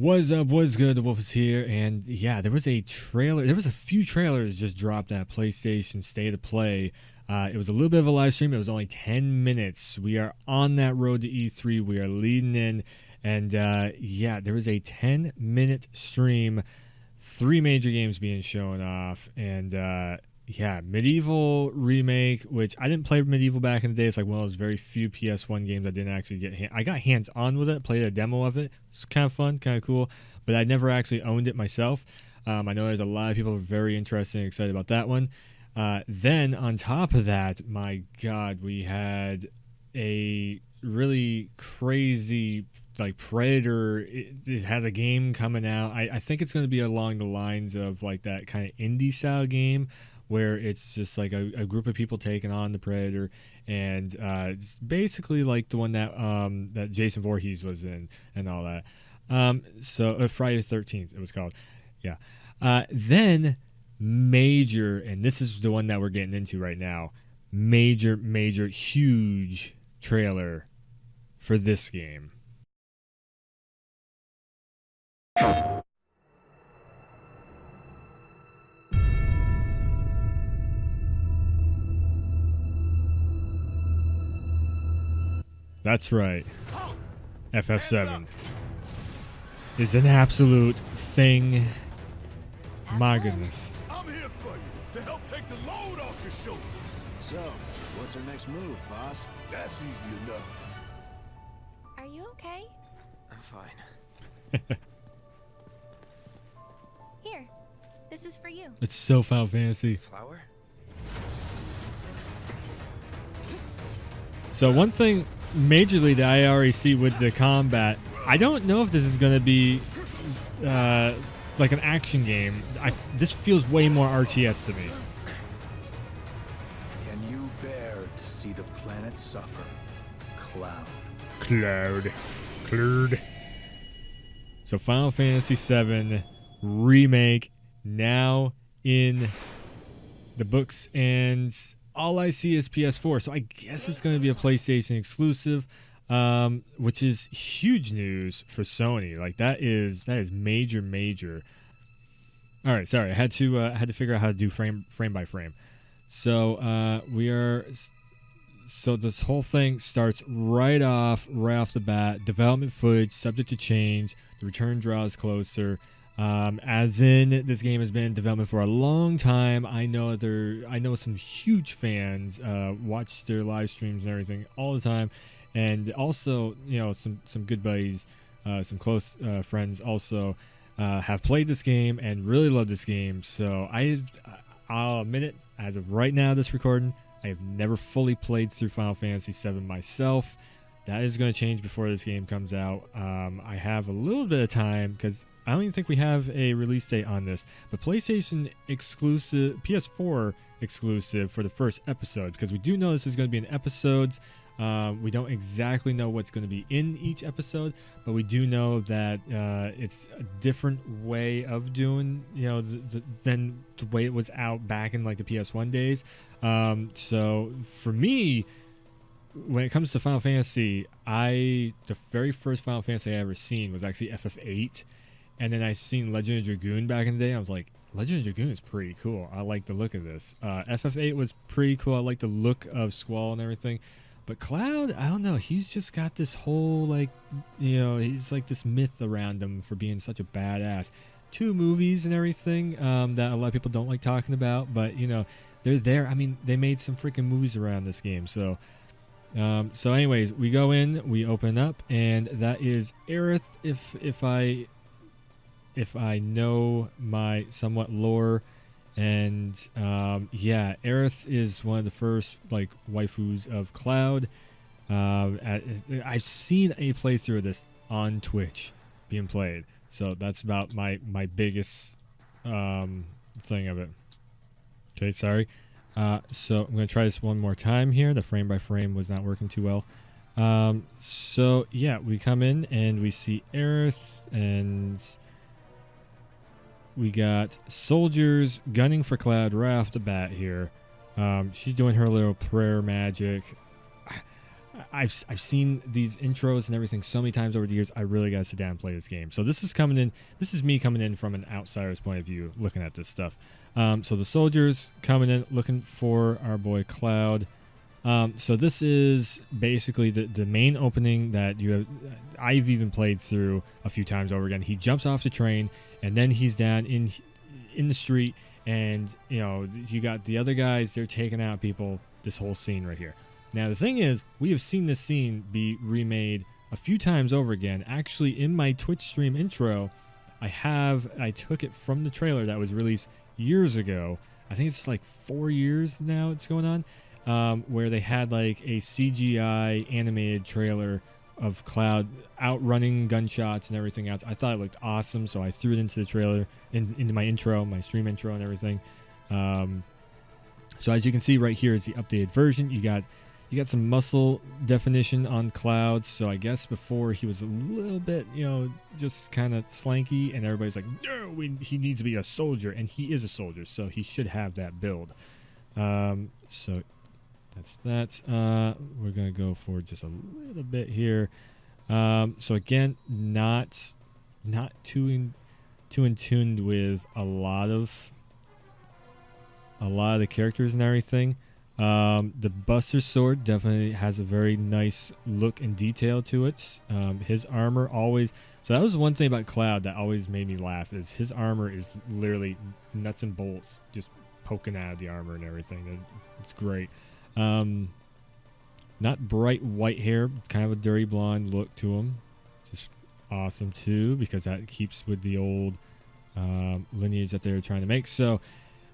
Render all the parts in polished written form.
What's up? What's good? The Wolf is here, and yeah, there was a trailer. There was a few trailers just dropped at PlayStation State of Play. It was a little bit of a live stream. It was only 10 minutes. We are on that road to E3. We are leading in, and yeah, there was a 10-minute stream. 3 major games being shown off, and yeah, Medieval Remake, which I didn't play Medieval back in the day. It's like one of those very few PS1 games I didn't actually get. I got hands on with it, played a demo of it. It's kind of fun, kind of cool, but I never actually owned it myself. I know there's a lot of people very interested and excited about that one. Then on top of that, my God, we had a really crazy like Predator. It has a game coming out. I think it's going to be along the lines of like that kind of indie style game where it's just like a group of people taking on the Predator, and it's basically like the one that that Jason Voorhees was in and all that. So Friday the 13th it was called. Yeah. Then major, and this is the one that we're getting into right now. Major, huge trailer for this game. That's right. FF7 is an absolute thing. My goodness. I'm here for you to help take the load off your shoulders. So, what's our next move, boss? That's easy enough. Are you okay? I'm fine. Here, this is for you. It's so Final Fantasy. Flower? So one thing majorly that I already see with the combat, I don't know if this is going to be like an action game. This feels way more RTS to me. Can you bear to see the planet suffer? Cloud. Cloud. So Final Fantasy VII Remake now in the books, and all I see is PS4. So I guess it's going to be a PlayStation exclusive, which is huge news for Sony. Like that is major. All right, sorry, I had to figure out how to do frame by frame. So so this whole thing starts right off the bat. Development footage subject to change. The return draws closer. As in, this game has been in development for a long time. I know some huge fans watch their live streams and everything all the time, and also some good buddies, some close friends also have played this game and really love this game. So I'll admit it, as of right now, this recording, I have never fully played through Final Fantasy VII myself. That is going to change before this game comes out. I have a little bit of time because I don't even think we have a release date on this, but PlayStation exclusive, PS4 exclusive for the first episode, because we do know this is going to be in episodes. We don't exactly know what's going to be in each episode, but we do know that it's a different way of doing, than the way it was out back in like the PS1 days. So for me, when it comes to Final Fantasy, the very first Final Fantasy I ever seen was actually FF8, and then I seen Legend of Dragoon back in the day. I was like, Legend of Dragoon is pretty cool. I like the look of this. FF8 was pretty cool. I like the look of Squall and everything. But Cloud, I don't know. He's just got this whole he's like this myth around him for being such a badass. 2 movies and everything that a lot of people don't like talking about, but they're there. I mean, they made some freaking movies around this game, so. So anyways, we go in, we open up, and that is Aerith. If I know my somewhat lore, and yeah, Aerith is one of the first like waifus of Cloud. I've seen a playthrough of this on Twitch being played, so that's about my biggest thing of it. Okay, sorry. So I'm going to try this one more time here. The frame by frame was not working too well. So yeah, we come in and we see Aerith, and we got soldiers gunning for Cloud right off the bat here. She's doing her little prayer magic. I've seen these intros and everything so many times over the years. I really got to sit down and play this game. So this is coming in. This is me coming in from an outsider's point of view, looking at this stuff. So the soldiers coming in, looking for our boy Cloud. So this is basically the main opening that I've even played through a few times over again. He jumps off the train, and then he's down in the street, and you got the other guys. They're taking out people. This whole scene right here. Now, the thing is, we have seen this scene be remade a few times over again. Actually, in my Twitch stream intro, I took it from the trailer that was released years ago. I think it's like 4 years now it's going on, where they had like a CGI animated trailer of Cloud outrunning gunshots and everything else. I thought it looked awesome, so I threw it into the trailer, into my intro, my stream intro and everything. So as you can see right here is the updated version. You got some muscle definition on Cloud. So I guess before he was a little bit, just kind of slanky, and everybody's like, no, he needs to be a soldier, and he is a soldier, so he should have that build. So that's that. We're gonna go for just a little bit here. So again, not too in tune with a lot of the characters and everything. The Buster Sword definitely has a very nice look and detail to it. His armor always... So that was one thing about Cloud that always made me laugh, is his armor is literally nuts and bolts just poking out of the armor and everything. It's great. Not bright white hair, kind of a dirty blonde look to him. Just awesome too, because that keeps with the old lineage that they were trying to make. So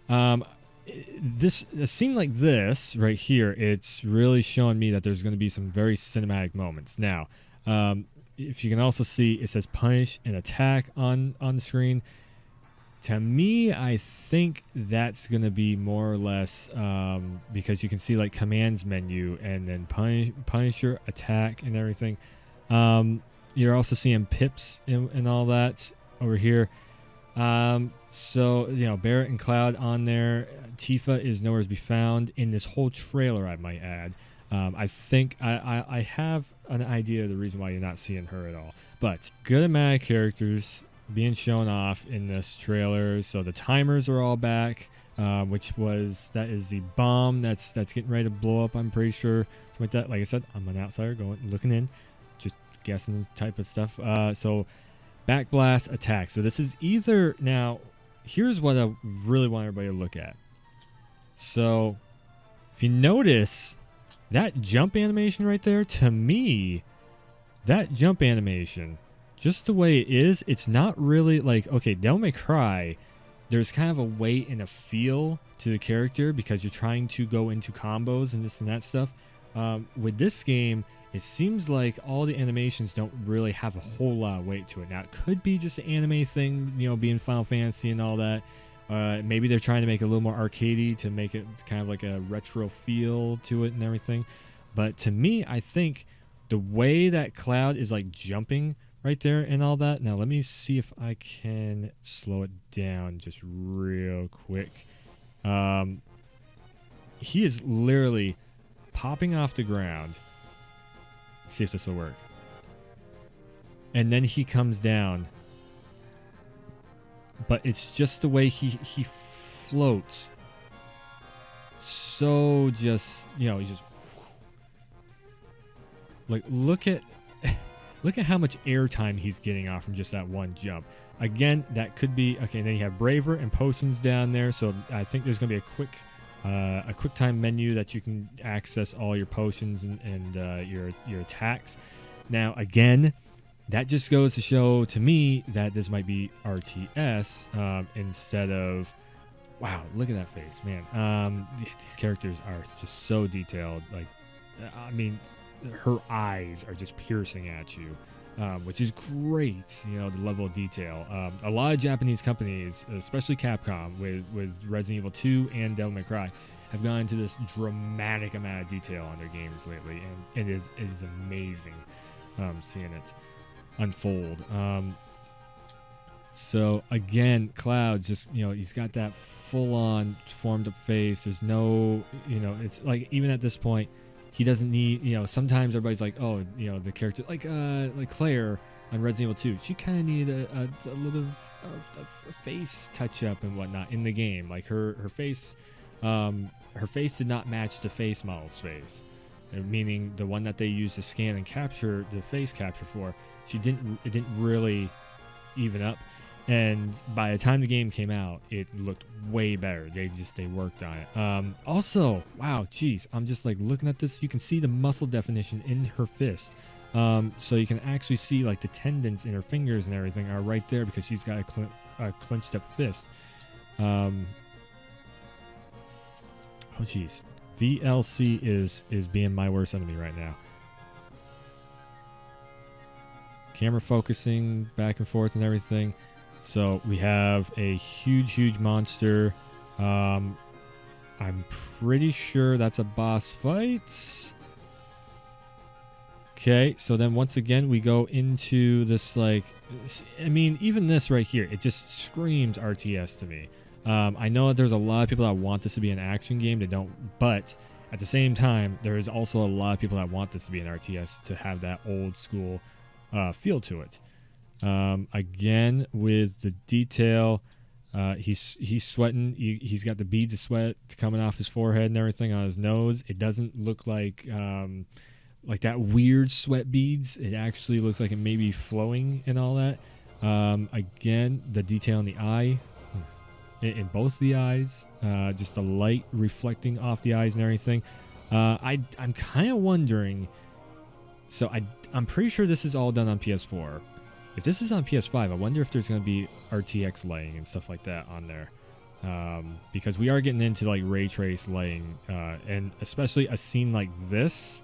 a scene like this right here, it's really showing me that there's going to be some very cinematic moments. Now, if you can also see, it says punish and attack on the screen. To me, I think that's going to be more or less because you can see like commands menu and then punisher, attack, and everything. You're also seeing pips and all that over here. So, Barrett and Cloud on there. Tifa is nowhere to be found in this whole trailer, I might add. I think I have an idea of the reason why you're not seeing her at all. But good amount of characters being shown off in this trailer. So the timers are all back, that is the bomb that's getting ready to blow up, I'm pretty sure. Something like that. Like I said, I'm an outsider looking in, just guessing type of stuff. So backblast attack. So this is either... Now, here's what I really want everybody to look at. So if you notice that jump animation right there, to me, that jump animation, just the way it is, it's not really like, okay, Devil May Cry, there's kind of a weight and a feel to the character because you're trying to go into combos and this and that stuff. With this game, it seems like all the animations don't really have a whole lot of weight to it. Now, it could be just an anime thing, being Final Fantasy and all that. Maybe they're trying to make it a little more arcadey to make it kind of like a retro feel to it and everything. But to me, I think the way that Cloud is like jumping right there and all that. Now, let me see if I can slow it down just real quick. He is literally popping off the ground. Let's see if this will work. And then he comes down. But it's just the way he floats. So just, he's just... Like, look at how much airtime he's getting off from just that one jump. Again, that could be... Okay, then you have Braver and Potions down there. So I think there's going to be a quick time menu that you can access all your potions and your attacks. Now, again... That just goes to show to me that this might be RTS instead of... Wow, look at that face, man. These characters are just so detailed. Like, I mean, her eyes are just piercing at you, which is great, the level of detail. A lot of Japanese companies, especially Capcom, with Resident Evil 2 and Devil May Cry, have gone into this dramatic amount of detail on their games lately, and it is amazing seeing it unfold. So again, Cloud just, he's got that full-on formed up face. There's no, it's like, even at this point, he doesn't need, sometimes everybody's like, oh, the character like Claire on Resident Evil 2, she kind of needed a little bit of a face touch up and whatnot in the game. Like her face did not match the face model's face, meaning the one that they used to scan and capture the face capture for. It didn't really even up. And by the time the game came out, it looked way better. They worked on it. Also, wow, geez, I'm just like looking at this. You can see the muscle definition in her fist. So you can actually see like the tendons in her fingers and everything are right there because she's got a clenched up fist. Oh, geez, VLC is being my worst enemy right now. Camera focusing back and forth and everything. So we have a huge monster. I'm pretty sure that's a boss fight. Okay, so then once again we go into this, like, I mean, even this right here, it just screams RTS to me. I know that there's a lot of people that want this to be an action game. They don't, but at the same time, there is also a lot of people that want this to be an RTS to have that old school feel to it. Again, with the detail, he's sweating. He's got the beads of sweat coming off his forehead and everything on his nose. It doesn't look like that weird sweat beads. It actually looks like it may be flowing and all that. Again, the detail in the eye, in both the eyes, just the light reflecting off the eyes and everything. I'm kind of wondering. So I'm pretty sure this is all done on PS4. If this is on PS5, I wonder if there's going to be RTX lighting and stuff like that on there. Because we are getting into like ray trace lighting, and especially a scene like this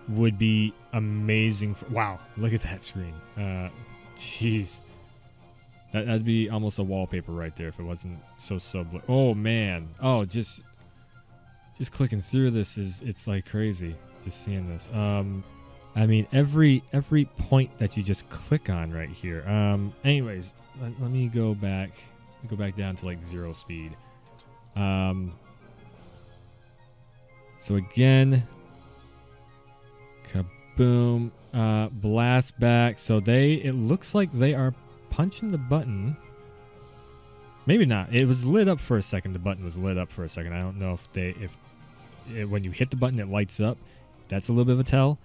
would be amazing. Wow, look at that screen. Jeez. That'd be almost a wallpaper right there if it wasn't so blur. Oh man. Oh, just clicking through this it's like crazy. Just seeing this. I mean, every point that you just click on right here. Anyways, let me go back. Go back down to like 0 speed. So again, kaboom, blast back. So it looks like they are punching the button. Maybe not. It was lit up for a second. The button was lit up for a second. I don't know if when you hit the button it lights up. That's a little bit of a tell.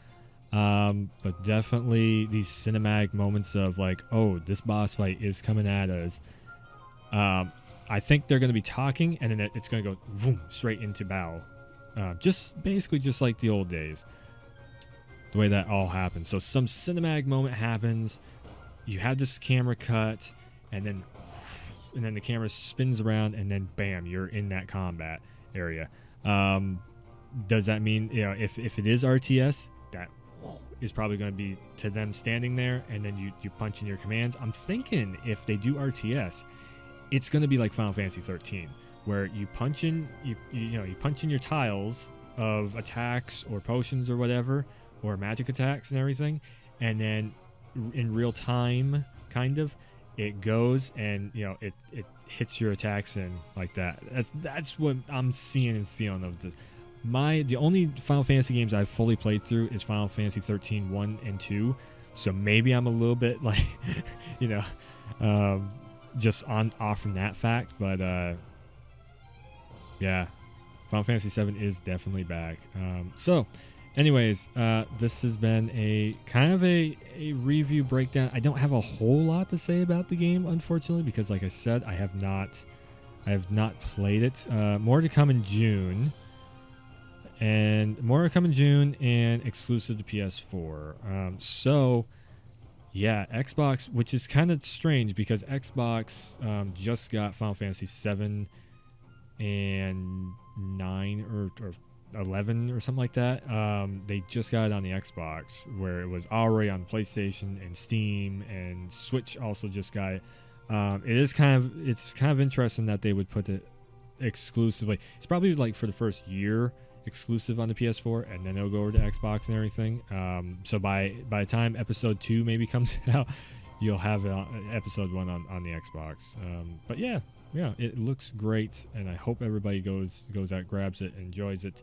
But definitely these cinematic moments of like, oh, this boss fight is coming at us. I think they're going to be talking, and then it's going to go boom, straight into battle. Just basically just like the old days. The way that all happens. So some cinematic moment happens. You have this camera cut, and then the camera spins around, and then bam, you're in that combat area. Does that mean, if it is RTS, that is probably going to be to them standing there, and then you punch in your commands. I'm thinking if they do RTS, it's going to be like Final Fantasy 13, where you punch in you punch in your tiles of attacks or potions or whatever, or magic attacks and everything, and then in real time, kind of, it goes and it hits your attacks in like that. That's what I'm seeing and feeling of this. The only Final Fantasy games I've fully played through is Final Fantasy 13 1 and 2, so maybe I'm a little bit like just off from that fact, but yeah, Final Fantasy 7 is definitely back. So anyways, this has been a kind of a review breakdown. I don't have a whole lot to say about the game, unfortunately, because like I said, I have not played it. More to come in June. And more to come in June and exclusive to PS4. So, yeah, Xbox, which is kind of strange because Xbox just got Final Fantasy 7 and 9 or 11 or something like that. They just got it on the Xbox, where it was already on PlayStation and Steam, and Switch also just got it. It's kind of interesting that they would put it exclusively. It's probably like for the first year exclusive on the PS4, and then it'll go over to Xbox and everything. So by the time episode 2 maybe comes out, you'll have episode 1 on the Xbox. But yeah, yeah, it looks great, and I hope everybody goes out, grabs it, and enjoys it.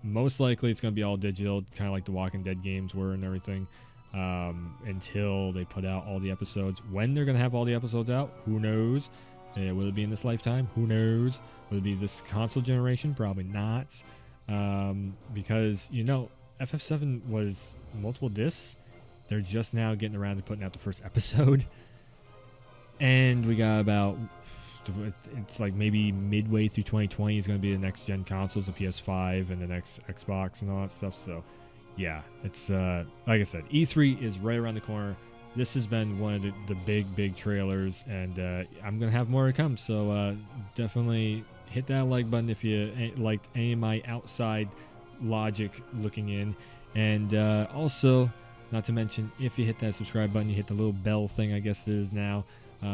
Most likely it's going to be all digital, kind of like the Walking Dead games were and everything, until they put out all the episodes. When they're going to have all the episodes out, who knows? Will it be in this lifetime? Who knows? Will it be this console generation? Probably not, because, you know, FF7 was multiple discs. They're just now getting around to putting out the first episode, and we got about, it's like maybe midway through 2020 is going to be the next gen consoles, the PS5 and the next Xbox and all that stuff. So yeah, it's like I said, E3 is right around the corner. This has been one of the big trailers, and I'm going to have more to come. So definitely hit that like button if you liked any of my outside logic looking in. And also, not to mention, if you hit that subscribe button, you hit the little bell thing, I guess it is now,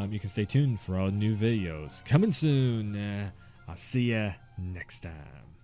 you can stay tuned for all new videos coming soon. I'll see ya next time.